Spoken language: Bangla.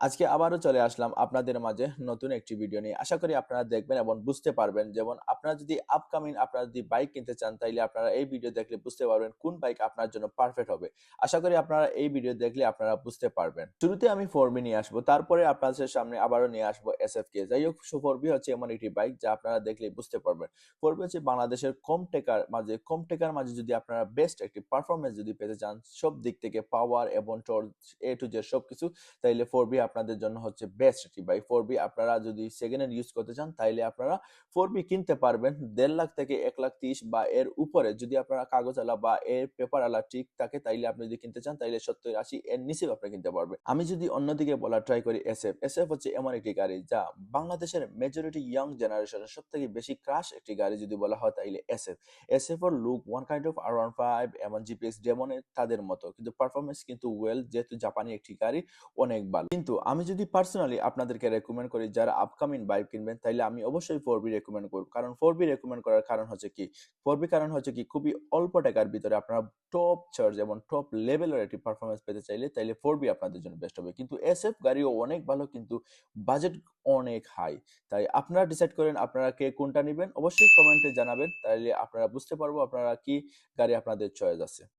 আজকে আবারও চলে আসলাম আপনাদের মাঝে নতুন একটি ভিডিও নিয়ে। আশা করি আপনারা দেখবেন এবং বুঝতে পারবেন। যেমন আপনারা যদি আপনারা যদি বাইক কিনতে চান তাইলে আপনারা এই ভিডিও দেখলে বুঝতে পারবেন কোন বাইক আপনার জন্য পারফেক্ট হবে। আশা করি আপনারা এই ভিডিও দেখলে আপনারা বুঝতে পারবেন। শুরুতে আমি 4বি নিয়ে আসবো। তারপরে আপনাদের সামনে আবারও নিয়ে আসবো এসএফকে। যাই হোক 4বি হচ্ছে এমন একটি বাইক যা আপনারা দেখলেই বুঝতে পারবেন। 4বি হচ্ছে বাংলাদেশের কম টেকার মাঝে যদি আপনারা বেস্ট একটি পারফরম্যান্স যদি পেতে চান সব দিক থেকে পাওয়ার এবং টর্ক A to Z সবকিছু, তাইলে 4বি আপনাদের জন্য হচ্ছে বেস্ট একটি বাইক। 4বি আপনারা যদি সেকেন্ড হ্যান্ড ইউজ করতে চান তাইলে আপনারা 4বি কিনতে পারবেন 1.5 লাখ থেকে 1,30,000 বা এর উপরে। যদি আপনারা কাগজওয়ালা বা এর পেপারওয়ালা ঠিক থাকে তাইলে আপনি যদি কিনতে চান তাইলে 70-80 এর নিচেও আপনি কিনতে পারবেন। আমি যদি অন্যদিকে বলা ট্রাই করি এসএফ হচ্ছে এমন একটি গাড়ি যা বাংলাদেশের মেজরিটি ইয়াং জেনারেশনের সবথেকে বেশি ক্রাশ একটি গাড়ি যদি বলা হয় তাইলে এসএফ এর look one kind of R15 এবং জিপিএক্স ডেমনের তাদের মতো, কিন্তু পারফরমেন্স কিন্তু ওয়েল, যেহেতু জাপানি একটি গাড়ি অনেক ভালো। কিন্তু আমি যদি পার্সোনালি আপনাদেরকে রেকমেন্ড করি যারা আপকামিং বাইক কিনবেন তাইলে আমি অবশ্যই 4বি রেকমেন্ড করব। কারণ 4বি রেকমেন্ড করার কারণ হচ্ছে কি, 4বি কারণ হচ্ছে কি খুবই অল্প টাকার ভিতরে আপনারা টপ চার্জ এবং টপ লেভেলের একটি পারফরমেন্স পেতে চাইলে তাইলে 4বি আপনাদের জন্য বেস্ট হবে। কিন্তু এসএফ গাড়িও অনেক ভালো, কিন্তু বাজেট অনেক হাই। তাই আপনারা ডিসাইড করেন আপনারা কে কোনটা নিবেন, অবশ্যই কমেন্টে জানাবেন, তাইলে আপনারা বুঝতে পারবো আপনারা কি গাড়ি আপনাদের চয়েস আছে।